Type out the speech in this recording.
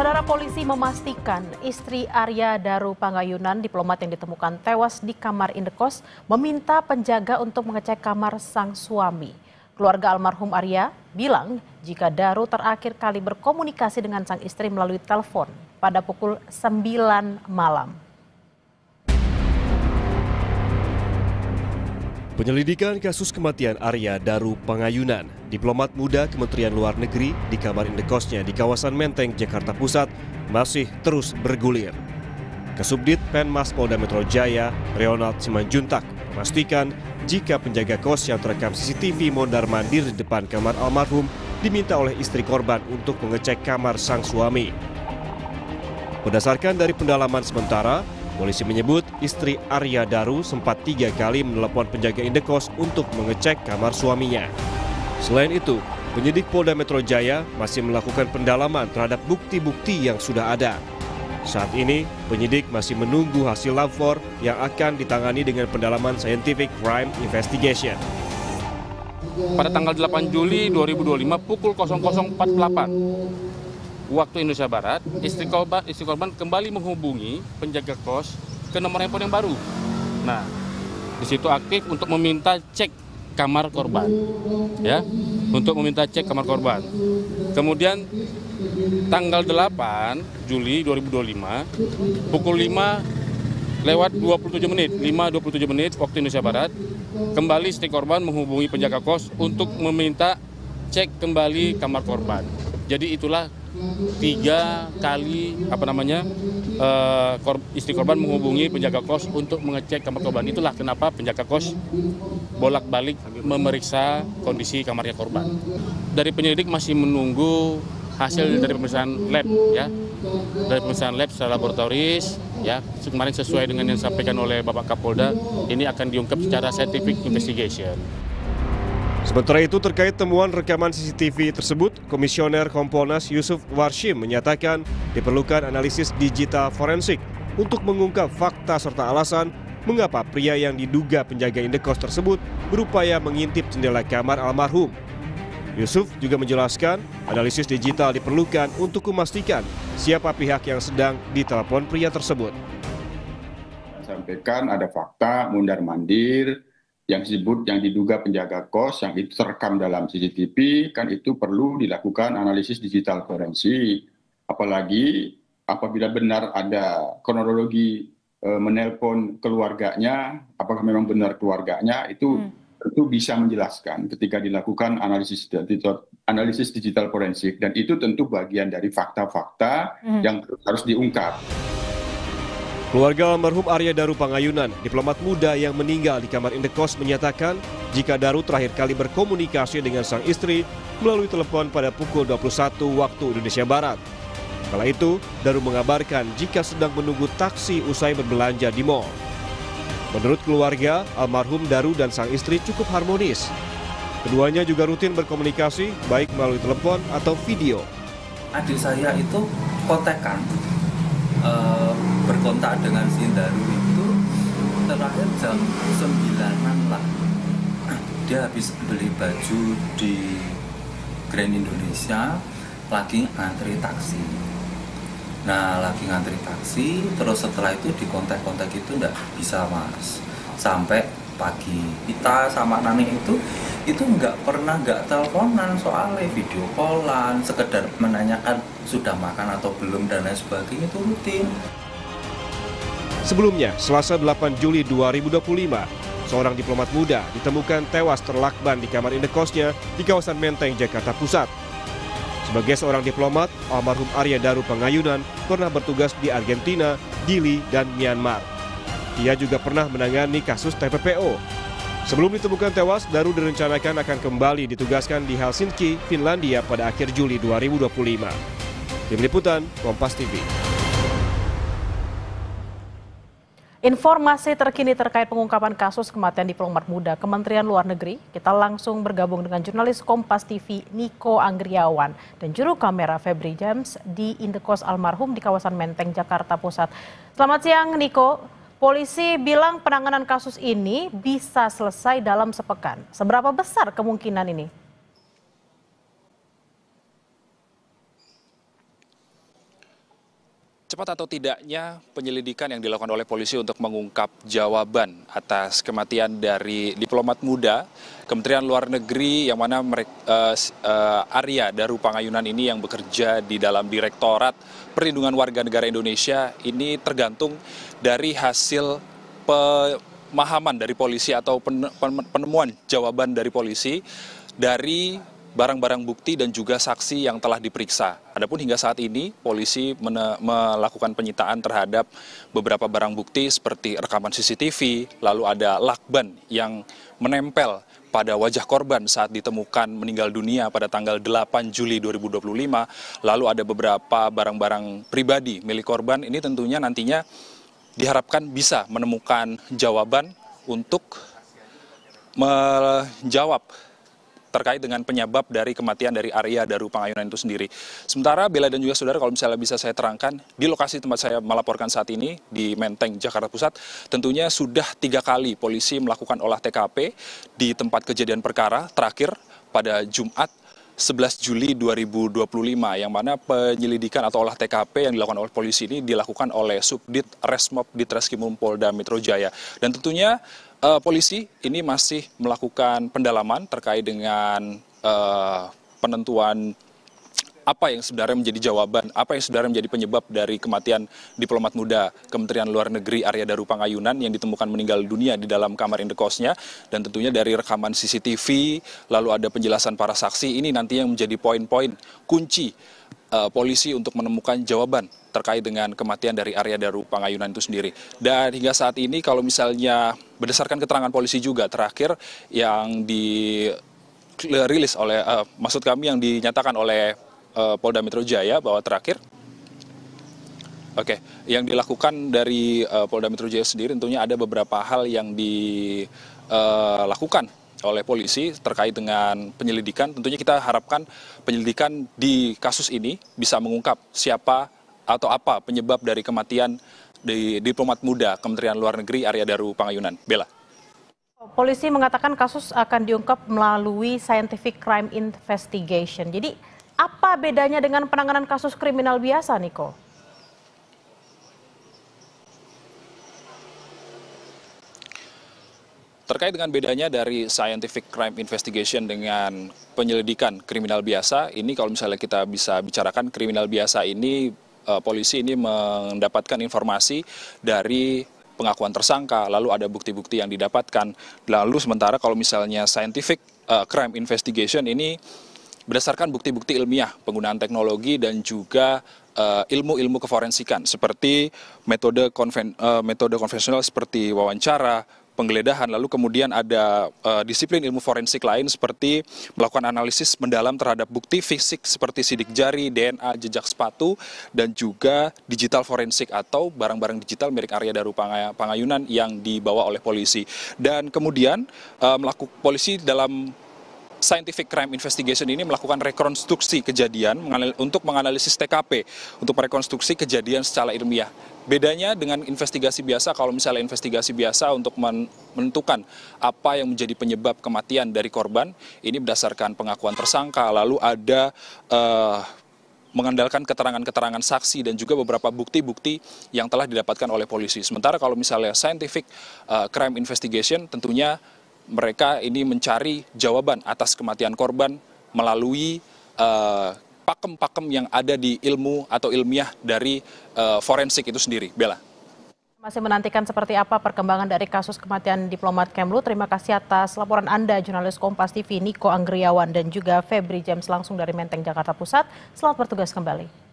Saudara, polisi memastikan istri Arya Daru Pangayunan, diplomat yang ditemukan tewas di kamar indekos, meminta penjaga untuk mengecek kamar sang suami. Keluarga almarhum Arya bilang jika Daru terakhir kali berkomunikasi dengan sang istri melalui telepon pada pukul 9 malam. Penyelidikan kasus kematian Arya Daru Pangayunan, diplomat muda Kementerian Luar Negeri di kamar indekosnya di kawasan Menteng, Jakarta Pusat, masih terus bergulir. Kasubdit Penmas Polda Metro Jaya, Ronald Simanjuntak, memastikan jika penjaga kos yang terekam CCTV mondar-mandir di depan kamar almarhum diminta oleh istri korban untuk mengecek kamar sang suami. Berdasarkan dari pendalaman sementara, polisi menyebut istri Arya Daru sempat 3 kali menelepon penjaga indekos untuk mengecek kamar suaminya. Selain itu, penyidik Polda Metro Jaya masih melakukan pendalaman terhadap bukti-bukti yang sudah ada. Saat ini, penyidik masih menunggu hasil lapor yang akan ditangani dengan pendalaman Scientific Crime Investigation. Pada tanggal 8 Juli 2025 pukul 00.48 waktu Indonesia Barat, istri korban kembali menghubungi penjaga kos ke nomor handphone yang baru. Nah, di situ aktif untuk meminta cek kamar korban, ya, untuk meminta cek kamar korban. Kemudian tanggal 8 Juli 2025 pukul 5:27 waktu Indonesia Barat, kembali istri korban menghubungi penjaga kos untuk meminta cek kembali kamar korban. Jadi itulah 3 kali istri korban menghubungi penjaga kos untuk mengecek kamar korban. Itulah kenapa penjaga kos bolak-balik memeriksa kondisi kamarnya korban. Dari penyelidik masih menunggu hasil dari pemeriksaan lab, ya, dari pemeriksaan lab secara laboratoris, ya, kemarin sesuai dengan yang disampaikan oleh Bapak Kapolda, ini akan diungkap secara scientific investigation. Sementara itu, terkait temuan rekaman CCTV tersebut, Komisioner Kompolnas Yusuf Warshim menyatakan diperlukan analisis digital forensik untuk mengungkap fakta serta alasan mengapa pria yang diduga penjaga indekos tersebut berupaya mengintip jendela kamar almarhum. Yusuf juga menjelaskan analisis digital diperlukan untuk memastikan siapa pihak yang sedang ditelepon pria tersebut. Sampaikan ada fakta mondar-mandir yang diduga penjaga kos yang itu terekam dalam CCTV, kan itu perlu dilakukan analisis digital forensik. Apalagi apabila benar ada kronologi menelpon keluarganya, apakah memang benar keluarganya, itu tentu bisa menjelaskan ketika dilakukan analisis digital forensik, dan itu tentu bagian dari fakta-fakta yang harus diungkap. Keluarga almarhum Arya Daru Pangayunan, diplomat muda yang meninggal di kamar indekos, menyatakan jika Daru terakhir kali berkomunikasi dengan sang istri melalui telepon pada pukul 21 waktu Indonesia Barat. Kala itu, Daru mengabarkan jika sedang menunggu taksi usai berbelanja di mal. Menurut keluarga, almarhum Daru dan sang istri cukup harmonis. Keduanya juga rutin berkomunikasi baik melalui telepon atau video. Adik saya itu kontekan. Berkontak dengan si Daru itu terakhir jam 9-an lah. Dia habis beli baju di Grand Indonesia, lagi ngantri taksi. Nah, lagi ngantri taksi, terus setelah itu di kontak-kontak itu enggak bisa, Mas. Sampai pagi. Kita sama Nani itu nggak teleponan, soalnya video callan, sekedar menanyakan sudah makan atau belum dan lain sebagainya, itu rutin. Sebelumnya, Selasa 8 Juli 2025, seorang diplomat muda ditemukan tewas terlakban di kamar indekosnya di kawasan Menteng, Jakarta Pusat. Sebagai seorang diplomat, almarhum Arya Daru Pangayunan pernah bertugas di Argentina, Dili, dan Myanmar. Ia juga pernah menangani kasus TPPO. Sebelum ditemukan tewas, Daru direncanakan akan kembali ditugaskan di Helsinki, Finlandia pada akhir Juli 2025. Tim Liputan, Kompas TV. Informasi terkini terkait pengungkapan kasus kematian diplomat muda Kementerian Luar Negeri, kita langsung bergabung dengan jurnalis Kompas TV Niko Anggriawan dan juru kamera Febri James di indekos almarhum di kawasan Menteng, Jakarta Pusat. Selamat siang, Niko. Polisi bilang penanganan kasus ini bisa selesai dalam sepekan. Seberapa besar kemungkinan ini? Cepat atau tidaknya penyelidikan yang dilakukan oleh polisi untuk mengungkap jawaban atas kematian dari diplomat muda Kementerian Luar Negeri yang mana Arya Daru Pangayunan ini yang bekerja di dalam Direktorat Perlindungan Warga Negara Indonesia ini tergantung dari hasil pemahaman dari polisi atau penemuan jawaban dari polisi dari barang-barang bukti dan juga saksi yang telah diperiksa. Adapun hingga saat ini polisi melakukan penyitaan terhadap beberapa barang bukti seperti rekaman CCTV, lalu ada lakban yang menempel pada wajah korban saat ditemukan meninggal dunia pada tanggal 8 Juli 2025, lalu ada beberapa barang-barang pribadi milik korban. Ini tentunya nantinya diharapkan bisa menemukan jawaban untuk menjawab terkait dengan penyebab dari kematian dari Arya Daru Pangayunan itu sendiri. Sementara Bella dan juga saudara, kalau misalnya bisa saya terangkan, di lokasi tempat saya melaporkan saat ini, di Menteng, Jakarta Pusat, tentunya sudah 3 kali polisi melakukan olah TKP di tempat kejadian perkara, terakhir pada Jumat 11 Juli 2025, yang mana penyelidikan atau olah TKP yang dilakukan oleh polisi ini dilakukan oleh Subdit Resmob Ditreskrimum Polda Metro Jaya. Dan tentunya polisi ini masih melakukan pendalaman terkait dengan penentuan apa yang sebenarnya menjadi jawaban, apa yang sebenarnya menjadi penyebab dari kematian diplomat muda Kementerian Luar Negeri Arya Daru Pangayunan yang ditemukan meninggal dunia di dalam kamar indekosnya. Dan tentunya dari rekaman CCTV, lalu ada penjelasan para saksi, ini nanti yang menjadi poin-poin kunci polisi untuk menemukan jawaban terkait dengan kematian dari Arya Daru Pangayunan itu sendiri. Dan hingga saat ini kalau misalnya berdasarkan keterangan polisi juga terakhir yang dirilis oleh, maksud kami yang dinyatakan oleh Polda Metro Jaya bahwa terakhir, yang dilakukan dari Polda Metro Jaya sendiri tentunya ada beberapa hal yang dilakukan oleh polisi terkait dengan penyelidikan. Tentunya kita harapkan penyelidikan di kasus ini bisa mengungkap siapa atau apa penyebab dari kematian di diplomat muda Kementerian Luar Negeri Arya Daru Pangayunan. Bella. Polisi mengatakan kasus akan diungkap melalui scientific crime investigation. Jadi apa bedanya dengan penanganan kasus kriminal biasa, Niko? Terkait dengan bedanya dari scientific crime investigation dengan penyelidikan kriminal biasa, ini kalau misalnya kita bisa bicarakan kriminal biasa ini, polisi ini mendapatkan informasi dari pengakuan tersangka, lalu ada bukti-bukti yang didapatkan. Lalu sementara kalau misalnya scientific crime investigation ini berdasarkan bukti-bukti ilmiah, penggunaan teknologi dan juga ilmu-ilmu keforensikan seperti metode konvensional seperti wawancara, penggeledahan, lalu kemudian ada disiplin ilmu forensik lain seperti melakukan analisis mendalam terhadap bukti fisik seperti sidik jari, DNA, jejak sepatu, dan juga digital forensik atau barang-barang digital milik Arya Daru Pangayunan yang dibawa oleh polisi. Dan kemudian polisi dalam scientific crime investigation ini melakukan rekonstruksi kejadian untuk menganalisis TKP, untuk merekonstruksi kejadian secara ilmiah. Bedanya dengan investigasi biasa, kalau misalnya investigasi biasa untuk menentukan apa yang menjadi penyebab kematian dari korban, ini berdasarkan pengakuan tersangka, lalu ada mengandalkan keterangan-keterangan saksi dan juga beberapa bukti-bukti yang telah didapatkan oleh polisi. Sementara kalau misalnya scientific crime investigation, tentunya mereka ini mencari jawaban atas kematian korban melalui pakem-pakem yang ada di ilmu atau ilmiah dari forensik itu sendiri. Bella. Masih menantikan seperti apa perkembangan dari kasus kematian diplomat Kemlu. Terima kasih atas laporan Anda, jurnalis Kompas TV Niko Anggriawan dan juga Febri James langsung dari Menteng, Jakarta Pusat. Selamat bertugas kembali.